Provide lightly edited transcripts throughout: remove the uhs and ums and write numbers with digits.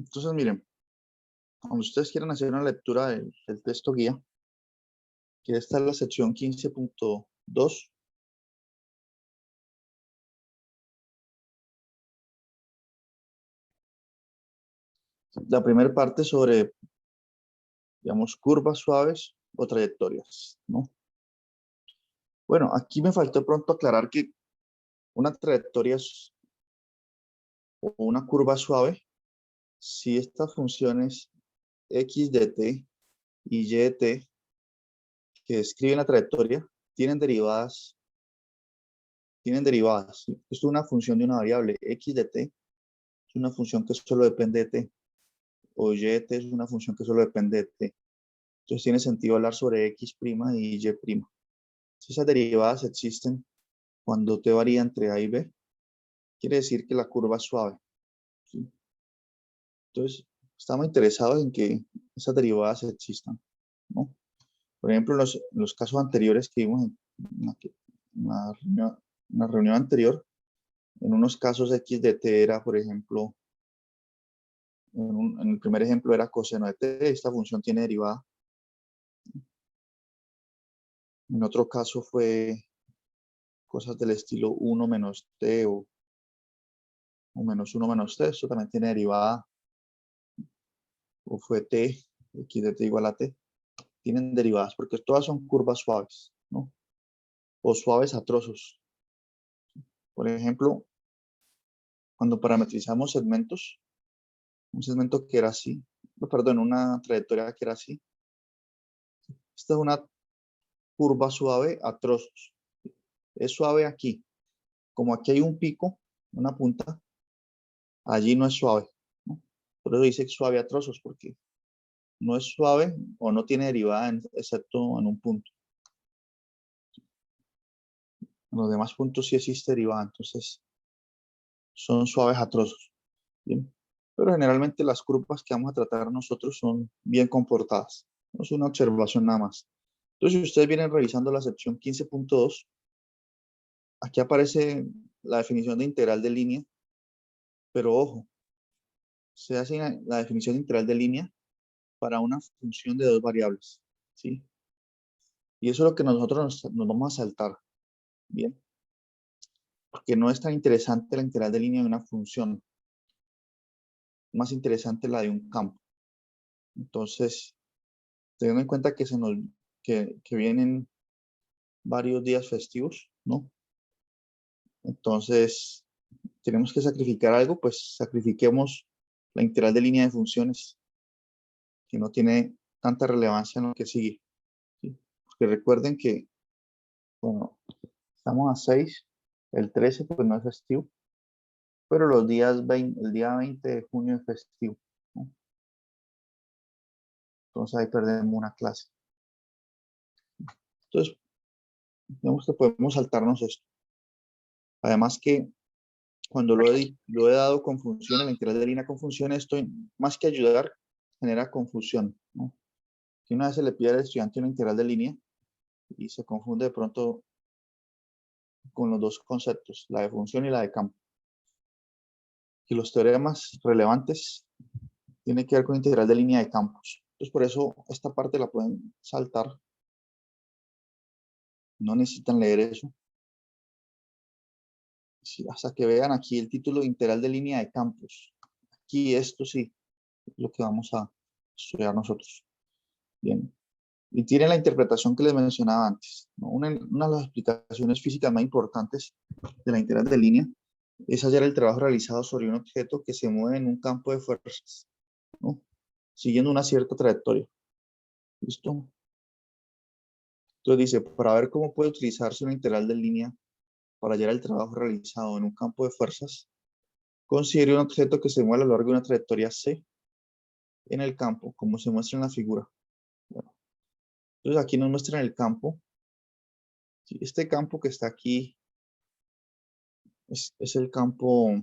Entonces, miren, cuando ustedes quieran hacer una lectura del texto guía, que esta es la sección 15.2, la primera parte sobre, digamos, curvas suaves o trayectorias, ¿no? Bueno, aquí me faltó pronto aclarar que una trayectoria o una curva suave, si estas funciones x de t y y de t que describen la trayectoria tienen derivadas. ¿Sí? Esto es una función de una variable x de t, es una función que solo depende de t, o y de t es una función que solo depende de t. Entonces tiene sentido hablar sobre x' y y'. Si esas derivadas existen cuando t varía entre a y b, quiere decir que la curva es suave. ¿Sí? Entonces, estamos interesados en que esas derivadas existan, ¿no? Por ejemplo, en los casos anteriores que vimos en la reunión anterior, en unos casos x de t era, por ejemplo, en el primer ejemplo era coseno de t, esta función tiene derivada. En otro caso fue cosas del estilo 1 menos t o menos 1 menos t, esto también tiene derivada. O fue t, x de t igual a t, tienen derivadas porque todas son curvas suaves, ¿no? O suaves a trozos. Por ejemplo, cuando parametrizamos segmentos, un segmento que era así, perdón, una trayectoria que era así, esta es una curva suave a trozos. Es suave aquí. Como aquí hay un pico, una punta, allí no es suave, ¿no? Por eso dice suave a trozos, porque no es suave o no tiene derivada excepto en un punto. En los demás puntos sí existe derivada, entonces son suaves a trozos. ¿Bien? Pero generalmente las curvas que vamos a tratar nosotros son bien comportadas. No es una observación nada más. Entonces, si ustedes vienen revisando la sección 15.2, aquí aparece la definición de integral de línea, pero ojo, se hace la definición de integral de línea para una función de dos variables, ¿sí? Y eso es lo que nosotros nos vamos a saltar, ¿bien? Porque no es tan interesante la integral de línea de una función, más interesante la de un campo. Entonces, teniendo en cuenta que que vienen varios días festivos, ¿no? Entonces, tenemos que sacrificar algo, pues sacrifiquemos la integral de línea de funciones, que no tiene tanta relevancia en lo que sigue, ¿sí? Porque recuerden que, bueno, estamos a 6, el 13 pues no es festivo, pero los días 20, el día 20 de junio es festivo, ¿no? Entonces ahí perdemos una clase. Entonces, digamos que podemos saltarnos esto. Además que cuando lo he dado con funciones, la integral de línea con funciones, esto más que ayudar, genera confusión, ¿no? Si una vez se le pide al estudiante una integral de línea y se confunde de pronto con los dos conceptos, la de función y la de campo. Y los teoremas relevantes tienen que ver con integral de línea de campos. Entonces, por eso esta parte la pueden saltar. No necesitan leer eso. Sí, hasta que vean aquí el título integral de línea de campos. Aquí esto sí es lo que vamos a estudiar nosotros. Bien. Y tiene la interpretación que les mencionaba antes, ¿no? Una de las explicaciones físicas más importantes de la integral de línea es hallar el trabajo realizado sobre un objeto que se mueve en un campo de fuerzas, ¿no? Siguiendo una cierta trayectoria. ¿Listo? Entonces dice, para ver cómo puede utilizarse una integral de línea para hallar el trabajo realizado en un campo de fuerzas, considere un objeto que se mueve a lo largo de una trayectoria C en el campo, como se muestra en la figura. Bueno, entonces aquí nos muestran el campo. Este campo que está aquí es el campo,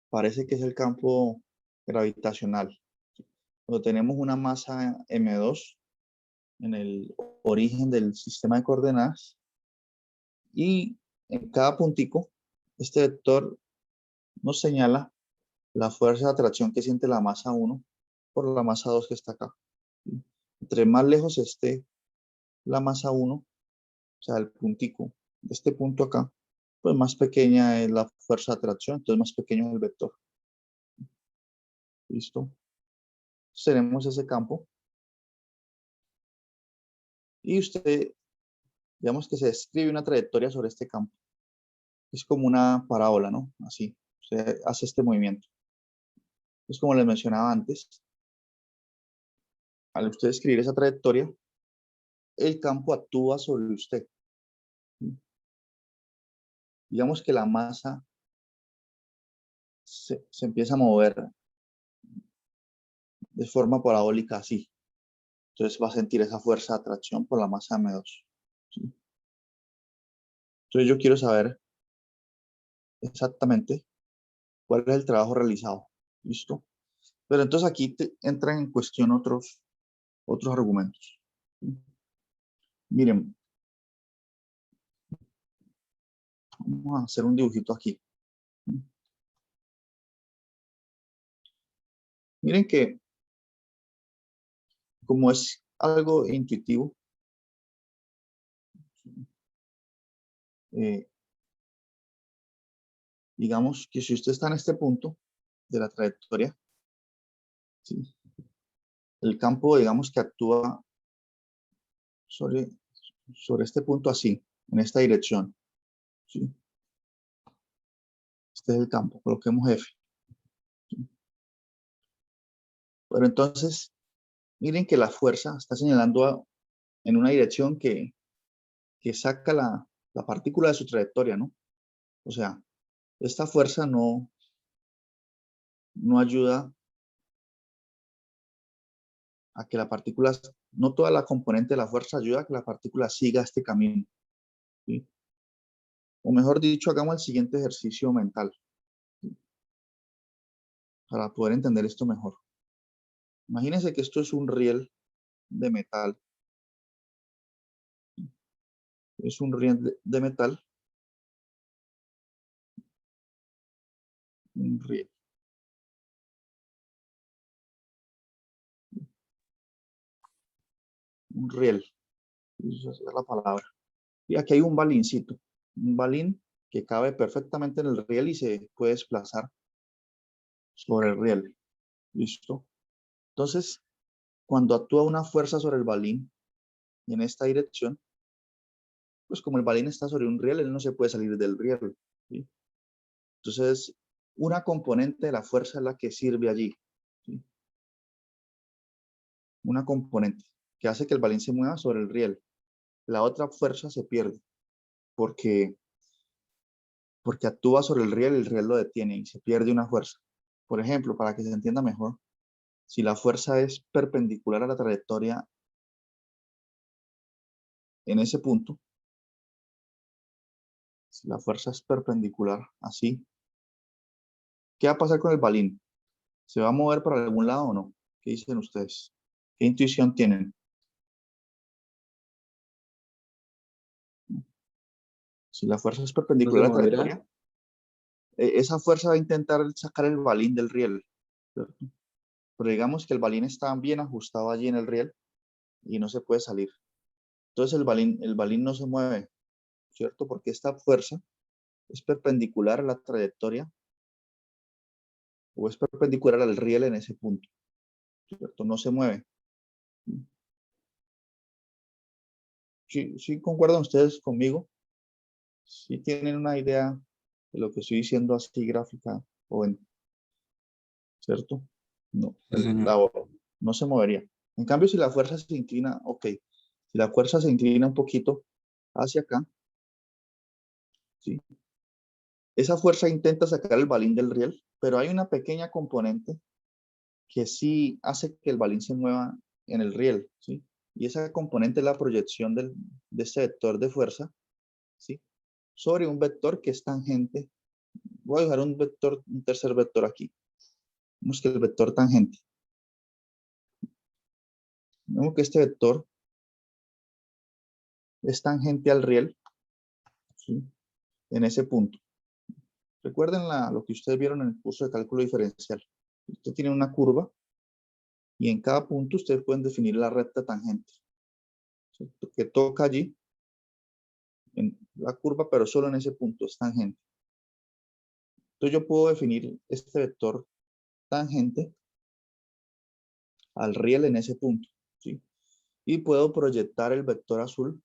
parece que es el campo gravitacional. Cuando tenemos una masa M2 en el origen del sistema de coordenadas y en cada puntico, este vector nos señala la fuerza de atracción que siente la masa 1 por la masa 2 que está acá. Entre más lejos esté la masa 1, o sea, el puntico de este punto acá, pues más pequeña es la fuerza de atracción, entonces más pequeño es el vector. ¿Listo? Entonces tenemos ese campo. Y usted, digamos que se describe una trayectoria sobre este campo. Es como una parábola, ¿no? Así, usted hace este movimiento. Es como les mencionaba antes, al usted escribir esa trayectoria, el campo actúa sobre usted. Digamos que la masa se empieza a mover de forma parabólica así. Entonces va a sentir esa fuerza de atracción por la masa M2. ¿Sí? Entonces yo quiero saber exactamente cuál es el trabajo realizado. ¿Listo? Pero entonces aquí entran en cuestión otros argumentos. ¿Sí? Miren, vamos a hacer un dibujito aquí. Miren que como es algo intuitivo, digamos que si usted está en este punto de la trayectoria, ¿sí? El campo, digamos que actúa sobre este punto así, en esta dirección. ¿Sí? Este es el campo, coloquemos F. ¿Sí? Pero entonces, miren que la fuerza está señalando en una dirección que saca la partícula de su trayectoria, ¿no? O sea, esta fuerza no ayuda a que la partícula, no toda la componente de la fuerza ayuda a que la partícula siga este camino. ¿Sí? O mejor dicho, hagamos el siguiente ejercicio mental, ¿sí? Para poder entender esto mejor. Imagínense que esto es un riel de metal. Es un riel de metal. Un riel. Un riel. Esa es la palabra. Y aquí hay un balincito. Un balín que cabe perfectamente en el riel y se puede desplazar sobre el riel. ¿Listo? Entonces, cuando actúa una fuerza sobre el balín en esta dirección, pues como el balín está sobre un riel, él no se puede salir del riel. ¿Sí? Entonces, una componente de la fuerza es la que sirve allí. ¿Sí? Una componente que hace que el balín se mueva sobre el riel. La otra fuerza se pierde porque actúa sobre el riel lo detiene y se pierde una fuerza. Por ejemplo, para que se entienda mejor, si la fuerza es perpendicular a la trayectoria en ese punto, si la fuerza es perpendicular así, ¿qué va a pasar con el balín? ¿Se va a mover para algún lado o no? ¿Qué dicen ustedes? ¿Qué intuición tienen? Si la fuerza es No se perpendicular a la moverá. trayectoria, esa fuerza va a intentar sacar el balín del riel, ¿cierto? Pero digamos que el balín está bien ajustado allí en el riel y no se puede salir. Entonces el balín no se mueve, ¿cierto? Porque esta fuerza es perpendicular a la trayectoria o es perpendicular al riel en ese punto, ¿cierto? No se mueve. ¿Sí concuerdan ustedes conmigo? ¿Sí tienen una idea de lo que estoy diciendo así gráfica o en, ¿cierto? No, Sí, señor. no se movería. En cambio, si la fuerza se inclina, ok, si la fuerza se inclina un poquito hacia acá, ¿sí? Esa fuerza intenta sacar el balín del riel, pero hay una pequeña componente que sí hace que el balín se mueva en el riel, ¿sí? Y esa componente es la proyección de este vector de fuerza, ¿sí? Sobre un vector que es tangente. Voy a dejar un tercer vector aquí. Vemos que el vector tangente. Vemos que este vector es tangente al riel, ¿sí? En ese punto. Recuerden lo que ustedes vieron en el curso de cálculo diferencial. Usted tiene una curva y en cada punto ustedes pueden definir la recta tangente, ¿cierto? Que toca allí en la curva, pero solo en ese punto es tangente. Entonces yo puedo definir este vector tangente al riel en ese punto, ¿sí? Y puedo proyectar el vector azul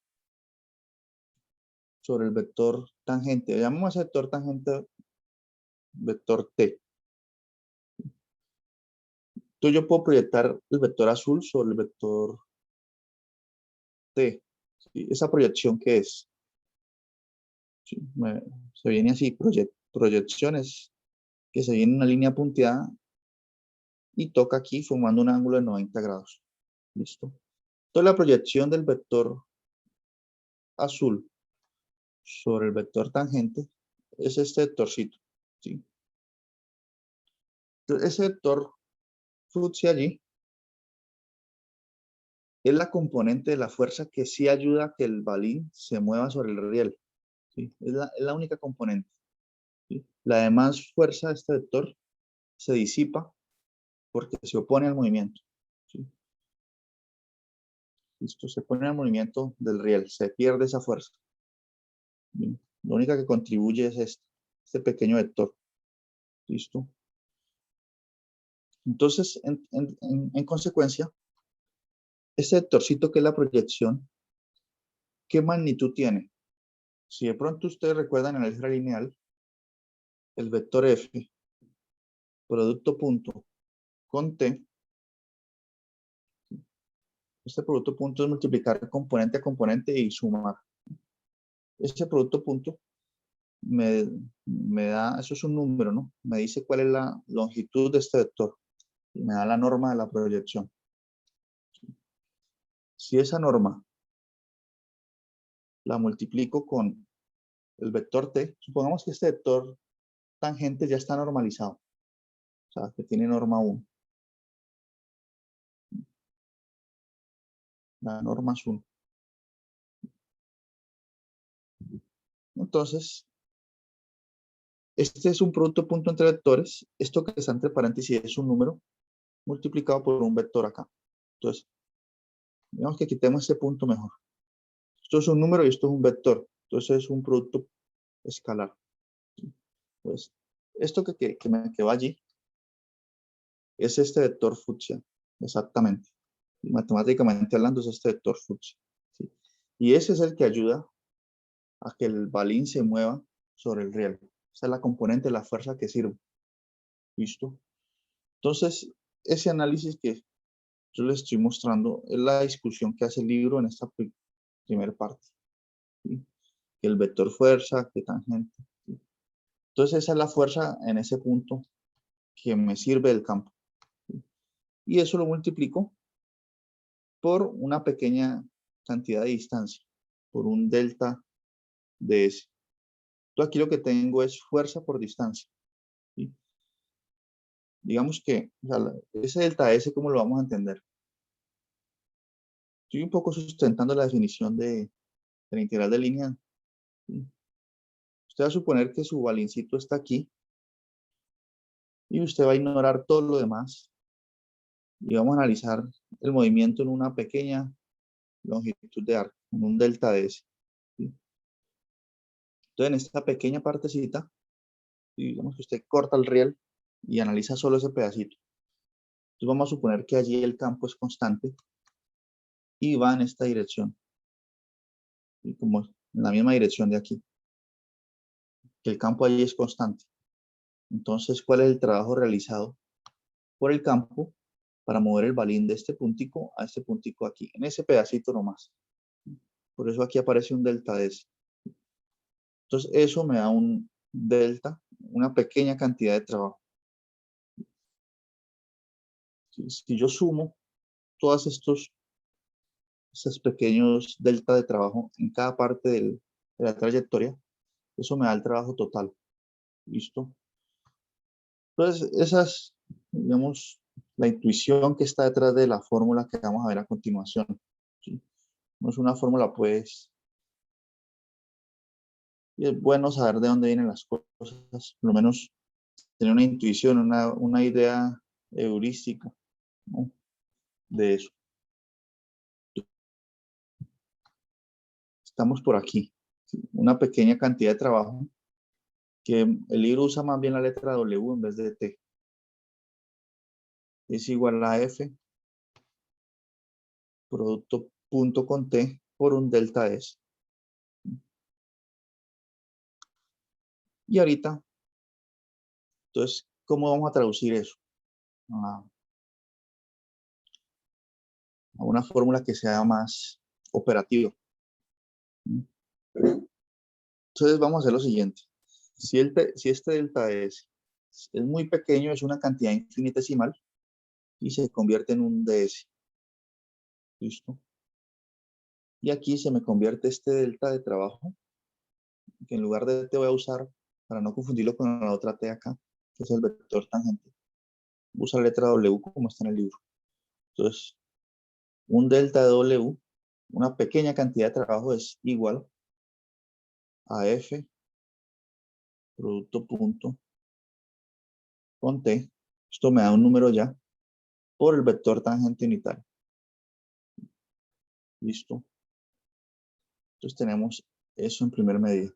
sobre el vector tangente. Llamamos a ese vector tangente vector T. Entonces yo puedo proyectar el vector azul sobre el vector T. ¿Sí? ¿Esa proyección qué es? ¿Sí? Se viene así, proyecciones que se viene en una línea punteada y toca aquí formando un ángulo de 90 grados. ¿Listo? Entonces la proyección del vector azul sobre el vector tangente es este vectorcito, ¿sí? Entonces ese vector fucsia allí es la componente de la fuerza que sí ayuda a que el balín se mueva sobre el riel, ¿sí? Es la única componente, ¿sí? La demás fuerza de este vector se disipa porque se opone al movimiento, ¿sí? Listo, se opone al movimiento del riel, se pierde esa fuerza. Bien. Lo única que contribuye es este pequeño vector. ¿Listo? Entonces, en consecuencia, este vectorcito que es la proyección, ¿qué magnitud tiene? Si de pronto ustedes recuerdan en el álgebra lineal, el vector f, producto punto con t, este producto punto es multiplicar componente a componente y sumar. Este producto punto me da, eso es un número, ¿no? Me dice cuál es la longitud de este vector y me da la norma de la proyección. Si esa norma la multiplico con el vector t, supongamos que este vector tangente ya está normalizado, o sea, que tiene norma 1. La norma es 1. Entonces, este es un producto punto entre vectores. Esto que está entre paréntesis es un número multiplicado por un vector acá. Entonces, digamos que quitemos este punto mejor. Esto es un número y esto es un vector. Entonces es un producto escalar. Pues esto que me quedó allí es este vector fucsia, exactamente. Y matemáticamente hablando es este vector fucsia, ¿sí? Y ese es el que ayuda a que el balín se mueva sobre el riel. Esa es la componente de la fuerza que sirve. ¿Listo? Entonces, ese análisis que yo les estoy mostrando es la discusión que hace el libro en esta primera parte, ¿sí? El vector fuerza, que tangente, ¿sí? Entonces, esa es la fuerza en ese punto que me sirve del campo, ¿sí? Y eso lo multiplico por una pequeña cantidad de distancia, por un delta de S. Entonces, aquí lo que tengo es fuerza por distancia, ¿sí? Digamos que, o sea, ese delta S, ¿cómo lo vamos a entender? Estoy un poco sustentando la definición de la integral de línea, ¿sí? Usted va a suponer que su balincito está aquí y usted va a ignorar todo lo demás y vamos a analizar el movimiento en una pequeña longitud de arco, en un delta de S, ¿sí? Entonces, en esta pequeña partecita, digamos que usted corta el riel y analiza solo ese pedacito. Entonces, vamos a suponer que allí el campo es constante y va en esta dirección, y como en la misma dirección de aquí, que el campo allí es constante. Entonces, ¿cuál es el trabajo realizado por el campo para mover el balín de este puntico a este puntico aquí, en ese pedacito nomás? Por eso aquí aparece un delta de S. Entonces, eso me da un delta, una pequeña cantidad de trabajo. Si yo sumo todos estos pequeños delta de trabajo en cada parte de la trayectoria, eso me da el trabajo total. ¿Listo? Entonces, esa es, digamos, la intuición que está detrás de la fórmula que vamos a ver a continuación, ¿sí? No es una fórmula, pues, Y es bueno saber de dónde vienen las cosas, por lo menos tener una intuición, una idea heurística, ¿no? De eso. Estamos por aquí. ¿Sí? Una pequeña cantidad de trabajo que el libro usa más bien la letra W en vez de T. Es igual a F, producto punto con T por un delta S. Y ahorita, entonces, ¿cómo vamos a traducir eso? A, a una fórmula que sea más operativa. Entonces vamos a hacer lo siguiente. Si este delta es muy pequeño, es una cantidad infinitesimal y se convierte en un ds. ¿Listo? Y aquí se me convierte este delta de trabajo, que en lugar de t voy a usar, para no confundirlo con la otra t acá, que es el vector tangente. Usa la letra W como está en el libro. Entonces, un delta de W, una pequeña cantidad de trabajo es igual a F producto punto con T. Esto me da un número ya por el vector tangente unitario. Listo. Entonces tenemos eso en primer medida.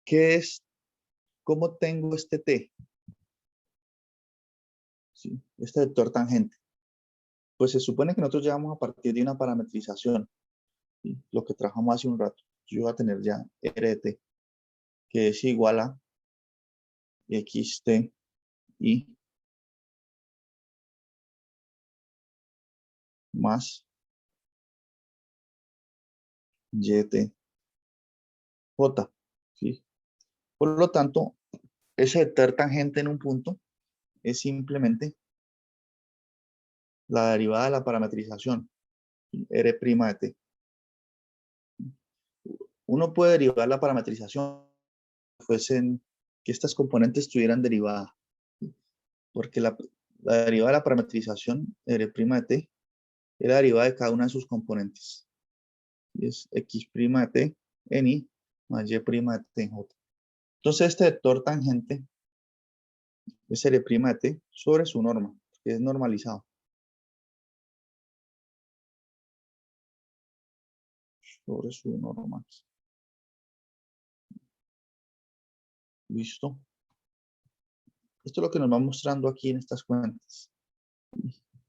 ¿Qué es? ¿Cómo tengo este T? ¿Sí? Este vector tangente. Pues se supone que nosotros llevamos a partir de una parametrización. ¿Sí? Lo que trabajamos hace un rato. Yo voy a tener ya R de T, que es igual a xt y más yt j. ¿Sí? Por lo tanto, ese vector tangente en un punto es simplemente la derivada de la parametrización, R' de t. Uno puede derivar la parametrización fuesen que estas componentes estuvieran derivadas, porque la derivada de la parametrización R' de t es la derivada de cada una de sus componentes. Y es x' de t en i más y' de t en j. Entonces este vector tangente es R' de t sobre su norma, que es normalizado. Sobre su norma. ¿Listo? Esto es lo que nos va mostrando aquí en estas cuentas.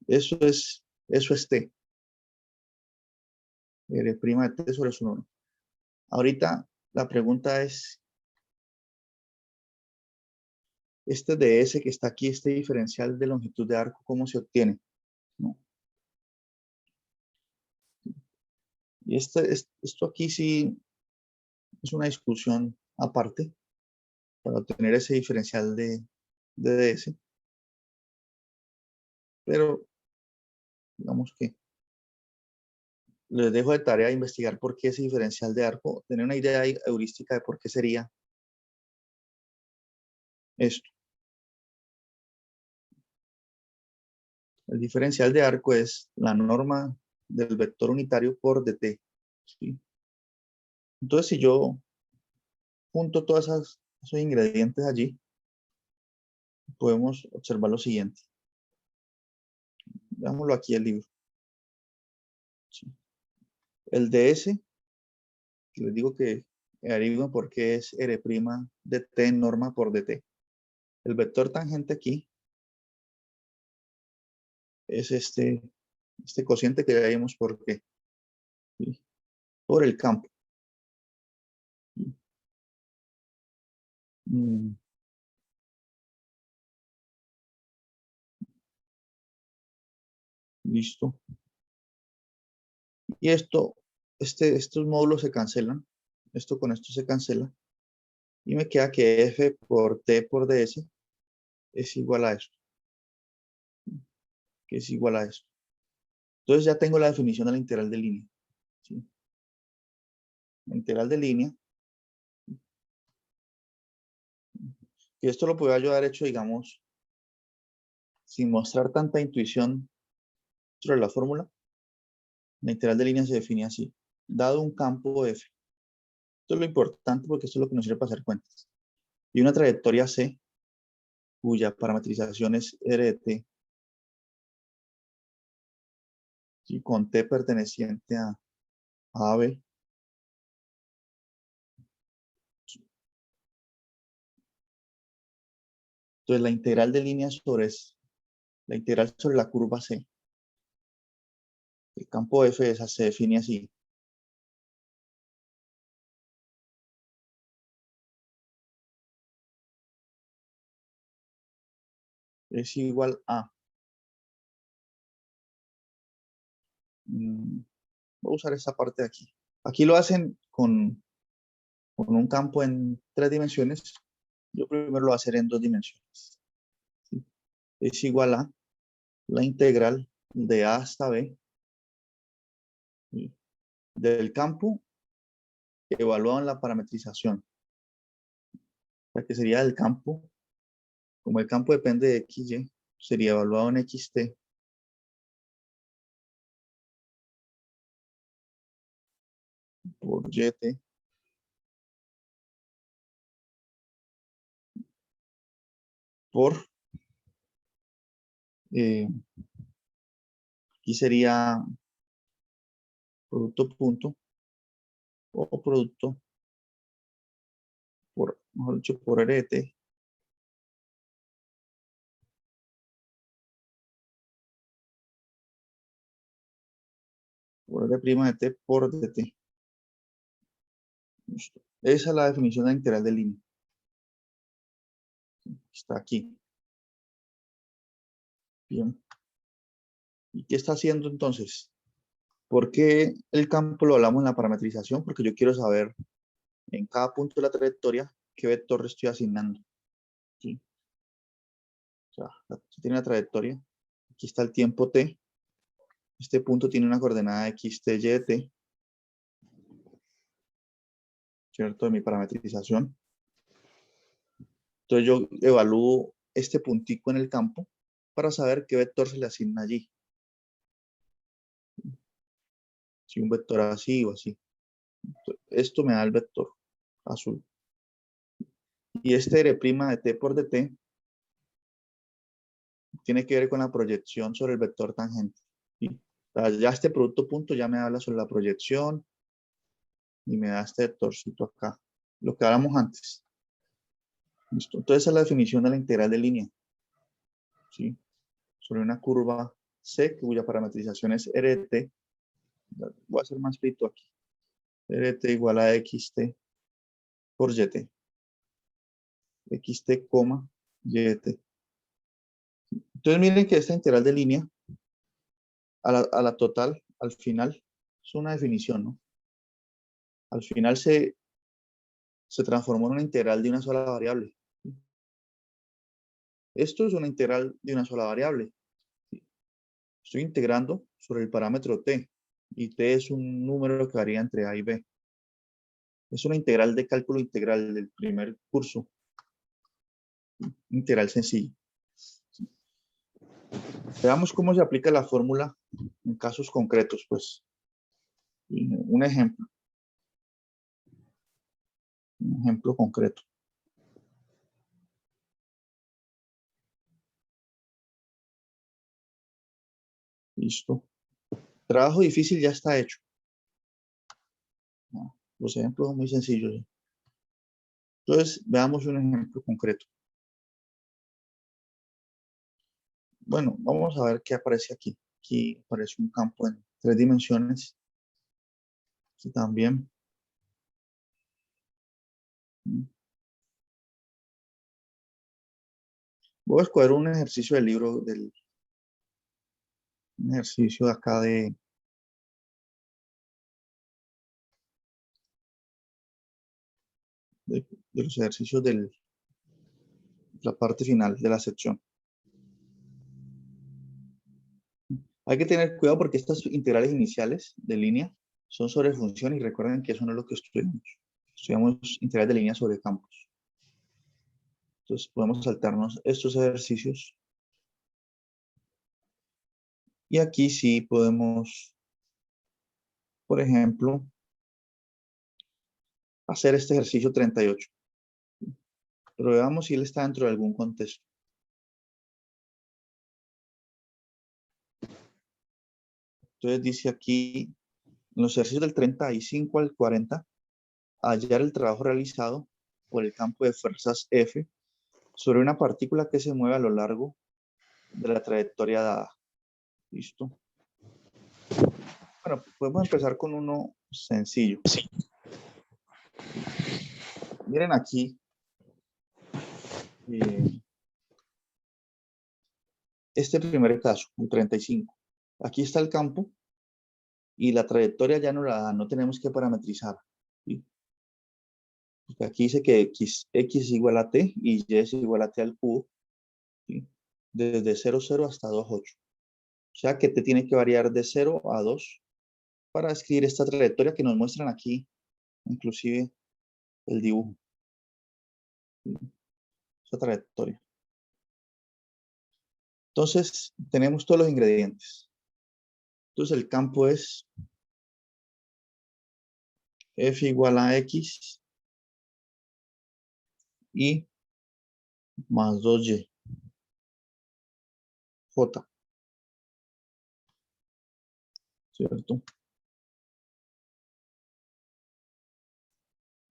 Eso es T. R' de T sobre su norma. Ahorita la pregunta es, este ds que está aquí, este diferencial de longitud de arco, ¿cómo se obtiene? ¿No? Y esto aquí sí es una discusión aparte para obtener ese diferencial de ds. Pero digamos que les dejo de tarea investigar por qué ese diferencial de arco, tener una idea heurística de por qué sería esto. El diferencial de arco es la norma del vector unitario por dt. ¿Sí? Entonces, si yo junto todos esos ingredientes allí, podemos observar lo siguiente. Veámoslo aquí el libro. ¿Sí? El ds, que les digo que averigüen por qué es R' de t norma por dt. El vector tangente aquí es este cociente que ya vimos por qué. ¿Sí? Por el campo. Mm, listo. Y estos módulos se cancelan. Esto con esto se cancela. Y me queda que f por t por ds es igual a esto. Que es igual a esto. Entonces ya tengo la definición de la integral de línea. ¿Sí? La integral de línea. Y esto lo puedo ayudar hecho, digamos, sin mostrar tanta intuición sobre la fórmula. La integral de línea se define así. Dado un campo f, Esto es lo importante porque esto es lo que nos sirve para hacer cuentas. Y una trayectoria C, cuya parametrización es R de T, y con T perteneciente a AB. Entonces, la integral de línea la integral sobre la curva C. El campo F de esa se define así. Es igual a. Voy a usar esta parte de aquí. Aquí lo hacen con un campo en 3 dimensiones. Yo primero lo voy a hacer en 2 dimensiones. ¿Sí? Es igual a la integral de A hasta B, ¿sí?, del campo evaluado en la parametrización. O sea, que sería el campo, como el campo depende de XY, sería evaluado en XT por YT por, aquí sería producto punto o producto por, mejor dicho, por RT por R' de T por DT. Listo. Esa es la definición de la integral de línea. Está aquí. Bien. ¿Y qué está haciendo entonces? ¿Por qué el campo lo hablamos en la parametrización? Porque yo quiero saber en cada punto de la trayectoria qué vector le estoy asignando. ¿Sí? O sea, aquí tiene una trayectoria. Aquí está el tiempo t. Este punto tiene una coordenada x, t, y, t. ¿Cierto? De mi parametrización. Entonces yo evalúo este puntico en el campo para saber qué vector se le asigna allí. Si un vector así o así. Entonces, esto me da el vector azul. Y este R' de t por dt tiene que ver con la proyección sobre el vector tangente. ¿Sí? O sea, ya este producto punto ya me habla sobre la proyección y me da este vectorcito acá. Lo que hablamos antes. ¿Listo? Entonces esa es la definición de la integral de línea. ¿Sí? Sobre una curva C cuya parametrización es RT. Voy a hacer más escrito aquí. RT igual a XT por YT. XT, YT. Entonces miren que esta integral de línea a la total, al final, es una definición, ¿no? Al final se transformó en una integral de una sola variable. Esto es una integral de una sola variable. Estoy integrando sobre el parámetro t, y t es un número que varía entre a y b. Es una integral de cálculo integral del primer curso. Integral sencilla. Veamos cómo se aplica la fórmula en casos concretos, pues. Un ejemplo. Un ejemplo concreto. Listo. Trabajo difícil ya está hecho. Los ejemplos son muy sencillos. Entonces, veamos un ejemplo concreto. Bueno, vamos a ver qué aparece aquí. Aquí aparece un campo en 3 dimensiones. Aquí también. Voy a escoger un ejercicio del libro, un ejercicio de acá de los ejercicios de la parte final de la sección. Hay que tener cuidado porque estas integrales iniciales de línea son sobre función y recuerden que eso no es lo que estudiamos. Estudiamos integrales de línea sobre campos. Entonces podemos saltarnos estos ejercicios. Y aquí sí podemos, por ejemplo, hacer este ejercicio 38. Pero veamos si él está dentro de algún contexto. Entonces dice aquí, en los ejercicios del 35 al 40, hallar el trabajo realizado por el campo de fuerzas F sobre una partícula que se mueve a lo largo de la trayectoria dada. ¿Listo? Bueno, podemos empezar con uno sencillo. Miren aquí. Este primer caso, el 35. Aquí está el campo y la trayectoria ya no la da, no tenemos que parametrizar. ¿Sí? Porque aquí dice que x es igual a t y y es igual a t al cubo, ¿sí? Desde 0, 0 hasta 2, 8. O sea que t tiene que variar de 0 a 2 para escribir esta trayectoria que nos muestran aquí, inclusive el dibujo. ¿Sí? Esta trayectoria. Entonces, tenemos todos los ingredientes. Entonces, el campo es f igual a x y más 2y, j, ¿cierto?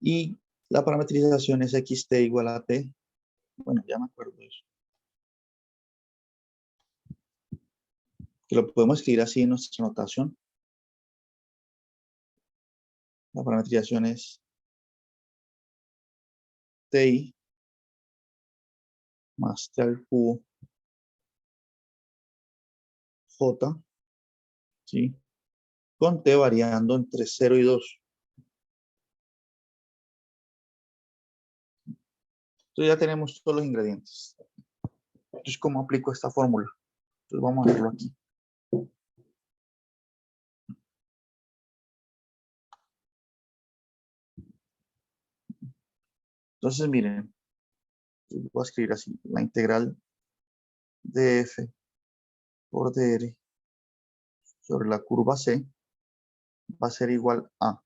Y la parametrización es xt igual a t. Bueno, ya me acuerdo de eso. Que lo podemos escribir así en nuestra notación. La parametrización es ti más t al cubo j, ¿sí? Con t variando entre 0 y 2. Entonces ya tenemos todos los ingredientes. Entonces, ¿cómo aplico esta fórmula? Entonces vamos a verlo aquí. Entonces, miren, voy a escribir así, la integral de f por dr sobre la curva c va a ser igual a.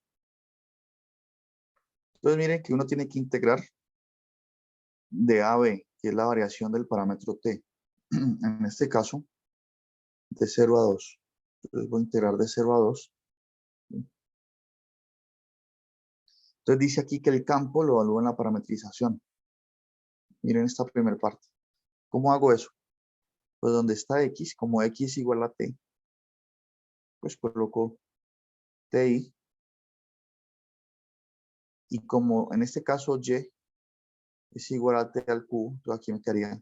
Entonces, miren que uno tiene que integrar de a a b, que es la variación del parámetro t. En este caso, de 0 a 2. Entonces voy a integrar de 0 a 2. Entonces dice aquí que el campo lo evalúa en la parametrización. Miren esta primera parte. ¿Cómo hago eso? Pues donde está x, como x igual a t, pues coloco ti. Y como en este caso y es igual a t al cubo, entonces aquí me quedaría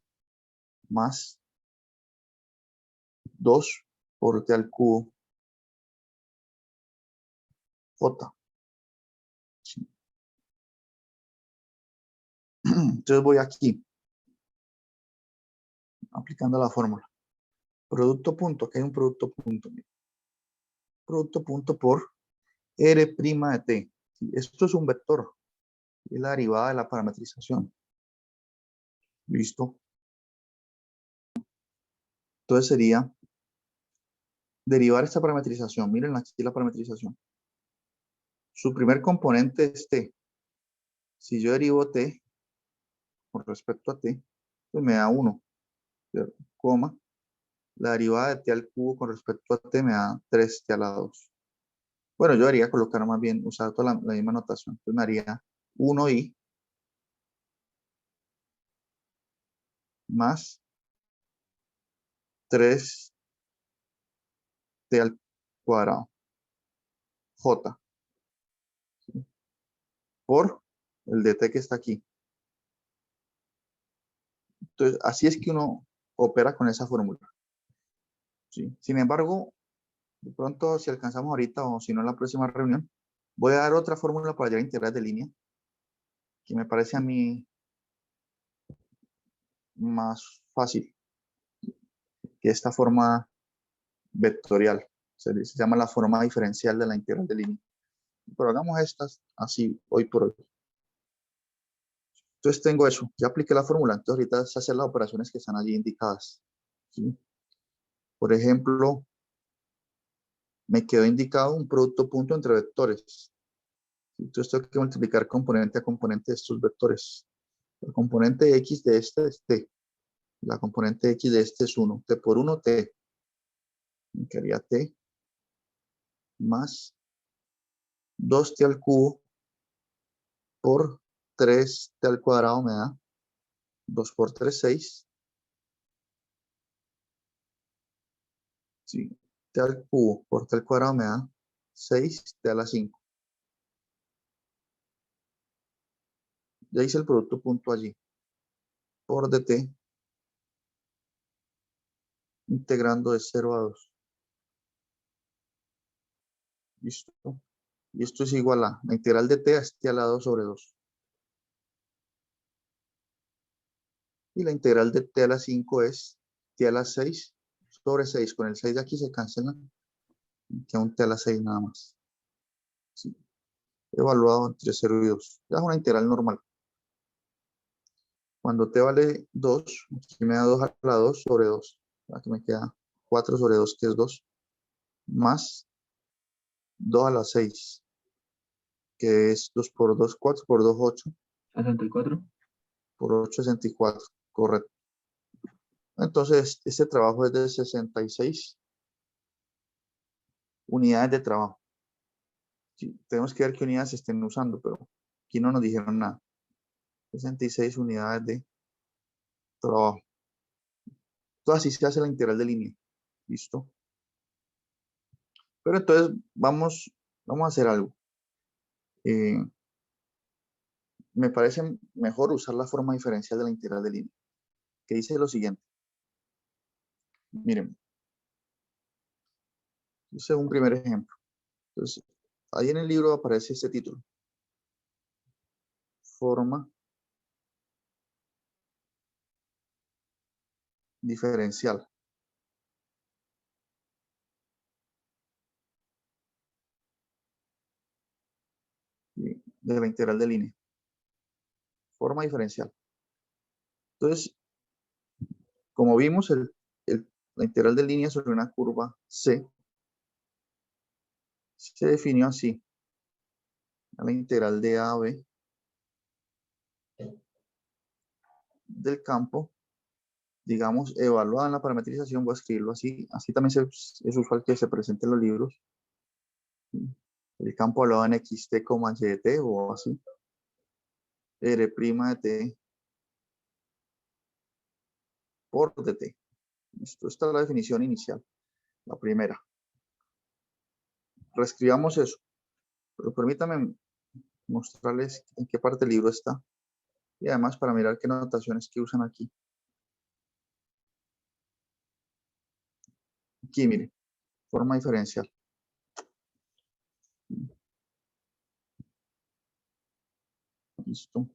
más 2 por t al cubo j. ¿Sí? Entonces voy aquí, aplicando la fórmula. Producto punto, aquí hay un producto punto. Producto punto por r' de t. Esto es un vector, es la derivada de la parametrización. ¿Listo? Entonces sería derivar esta parametrización. Miren aquí la parametrización. Su primer componente es t. Si yo derivo t con respecto a t, pues me da 1, ¿cierto? Coma. La derivada de t al cubo con respecto a t me da 3t a la 2. Bueno, yo debería colocar más bien, usar toda la misma notación. Entonces me haría 1i más 3t al cuadrado j por el dt que está aquí. Entonces, así es que uno opera con esa fórmula. ¿Sí? Sin embargo, de pronto, si alcanzamos ahorita o si no en la próxima reunión, voy a dar otra fórmula para hallar integrales de línea, que me parece a mí más fácil que esta forma vectorial. Se llama la forma diferencial de la integral de línea. Pero hagamos estas así hoy por hoy. Entonces tengo eso, ya apliqué la fórmula, entonces ahorita se hacen las operaciones que están allí indicadas. ¿Sí? Por ejemplo, me quedó indicado un producto punto entre vectores. Entonces tengo que multiplicar componente a componente de estos vectores. El componente x de este es t. La componente x de este es 1. T por 1, t. Me quedaría t más 2t al cubo por 3t al cuadrado me da 2 por 3, 6. Sí, t al cubo por t al cuadrado me da 6t a la 5. Ya hice el producto punto allí. Por dt, integrando de 0 a 2. ¿Listo? Y esto es igual a la integral de t es t a la 2 sobre 2. Y la integral de t a la 5 es t a la 6 sobre 6. Con el 6 de aquí se cancela. Queda un t a la 6 nada más. Sí. Evaluado entre 0 y 2. Ya es una integral normal. Cuando t vale 2, aquí me da 2 a la 2 sobre 2. Aquí me queda 4 sobre 2, que es 2. Más 2 a la 6, que es 2 por 2, 4 por 2, 8. 64. Por 8, 64. Correcto. Entonces, este trabajo es de 66 unidades de trabajo. Sí, tenemos que ver qué unidades se estén usando, pero aquí no nos dijeron nada. 66 unidades de trabajo. Entonces, así se hace la integral de línea. ¿Listo? Pero entonces, vamos a hacer algo. Me parece mejor usar la forma diferencial de la integral de línea, que dice lo siguiente. Miren, hice un primer ejemplo. Entonces, ahí en el libro aparece este título. Forma diferencial. De la integral de línea. Forma diferencial. Entonces, como vimos, la integral de línea sobre una curva C se definió así. La integral de A a B del campo, digamos, evaluada en la parametrización, voy a escribirlo así. Así también es usual que se presente en los libros. El campo evaluado en xt, y de t o así. R' de t por dt. Esta es la definición inicial, la primera. Reescribamos eso, pero permítanme mostrarles en qué parte del libro está y además para mirar qué notaciones que usan aquí. Aquí, mire, forma diferencial. Listo.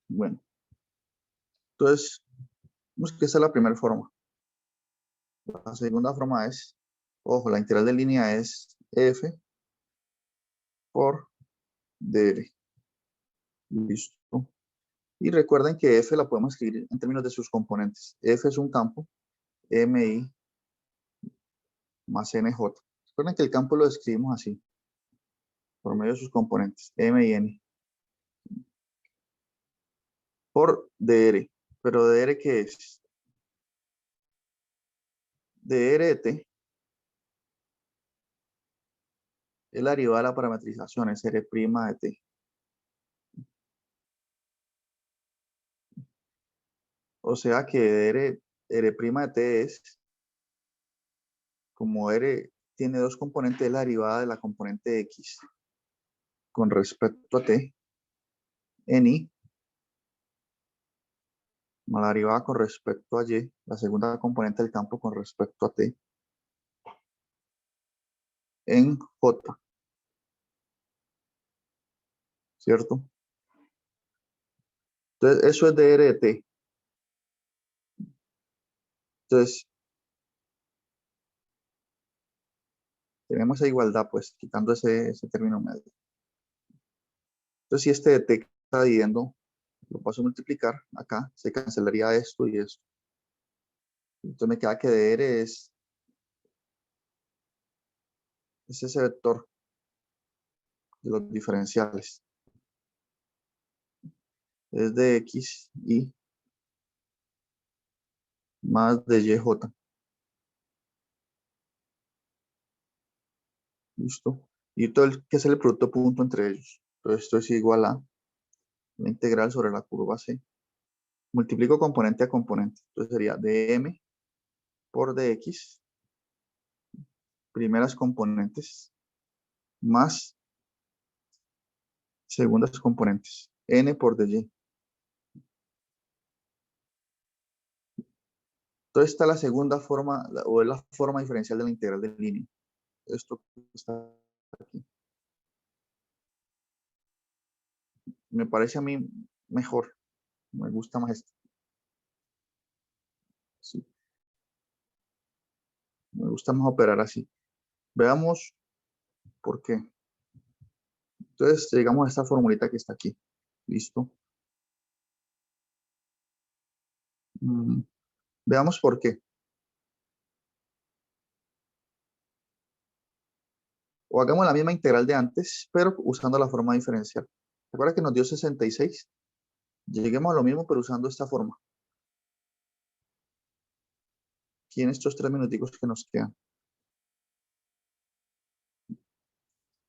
Bueno, entonces, vemos que esa es la primera forma. La segunda forma es, ojo, la integral de línea es f por dr. Listo. Y recuerden que f la podemos escribir en términos de sus componentes. F es un campo, mi más nj. Recuerden que el campo lo escribimos así, por medio de sus componentes, m y n. Por dr. ¿Pero dr qué es? Dr de t es la derivada de la parametrización, es r' de t. O sea que r' de t es, como r tiene dos componentes, es la derivada de la componente x con respecto a t, en i, más la derivada con respecto a y, la segunda componente del campo con respecto a t, en j, ¿cierto? Entonces, eso es dr de t. Entonces, tenemos esa igualdad, pues, quitando ese término medio. Entonces, si este dt está dividiendo, lo paso a multiplicar acá, se cancelaría esto y esto. Entonces me queda que dr es ese vector de los diferenciales. Es de x y más de yj. ¿Listo? Y todo el que es el producto punto entre ellos. Entonces esto es igual a la integral sobre la curva C. Multiplico componente a componente. Entonces sería dm por dx, primeras componentes, más segundas componentes, n por dy. Entonces está la segunda forma, o es la forma diferencial de la integral de línea. Esto está aquí. Me parece a mí mejor. Me gusta más esto. Sí, me gusta más operar así. Veamos por qué. Entonces llegamos a esta formulita que está aquí. Listo. Veamos por qué. O hagamos la misma integral de antes, pero usando la forma diferencial. ¿Recuerda que nos dio 66? Lleguemos a lo mismo, pero usando esta forma. Aquí en estos 3 minuticos que nos quedan.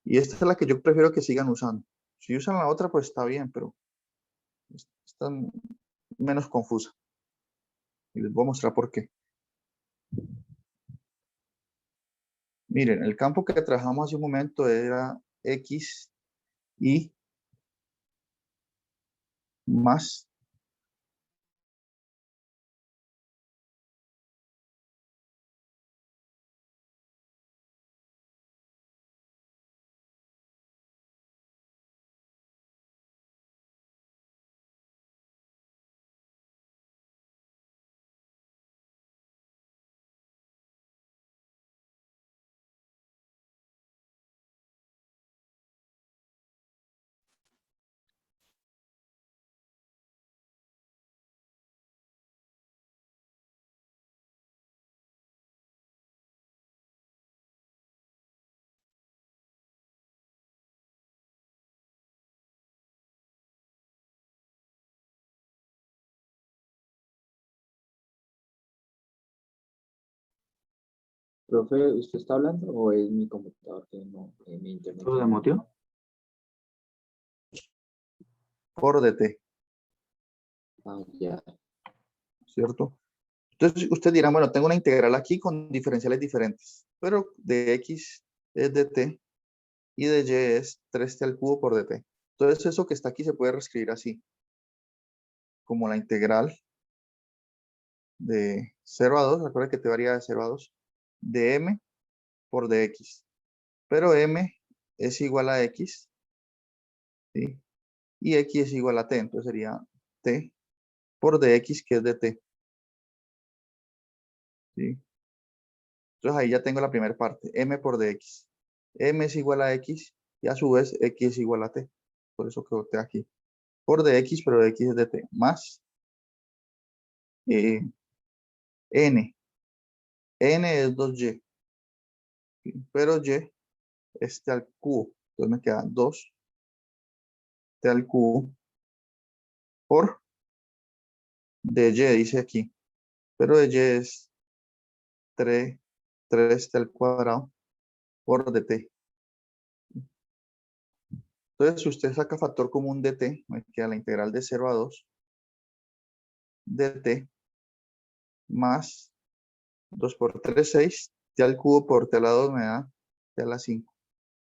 Y esta es la que yo prefiero que sigan usando. Si usan la otra, pues está bien, pero está menos confusa. Y les voy a mostrar por qué. Miren, el campo que trabajamos hace un momento era x y más Profe, ¿usted está hablando o es mi computador que no, mi internet? ¿Lo demotió? por dt, Ah, ya. ¿cierto? Entonces usted dirá, bueno, tengo una integral aquí con diferenciales diferentes, pero de x es dt y de y es 3t al cubo por dt. Entonces eso que está aquí se puede reescribir así, como la integral de 0 a 2, recuerda que te varía de 0 a 2, de m por dx. Pero m es igual a x, ¿sí? Y x es igual a t, entonces sería t por dx, que es dt, ¿sí? Entonces ahí ya tengo la primera parte, m por dx. M es igual a x y a su vez x es igual a t. Por eso quedó t aquí. Por dx, pero dx es dt. Más n. N es 2y. ¿Sí? Pero y es t al cubo. Entonces me queda 2t al cubo por dy, dice aquí. Pero dy es 3t al cuadrado por dt. Entonces, si usted saca factor común de t, me queda la integral de 0 a 2 dt más 2 por 3, 6, t al cubo por t a la 2 me da t a la 5.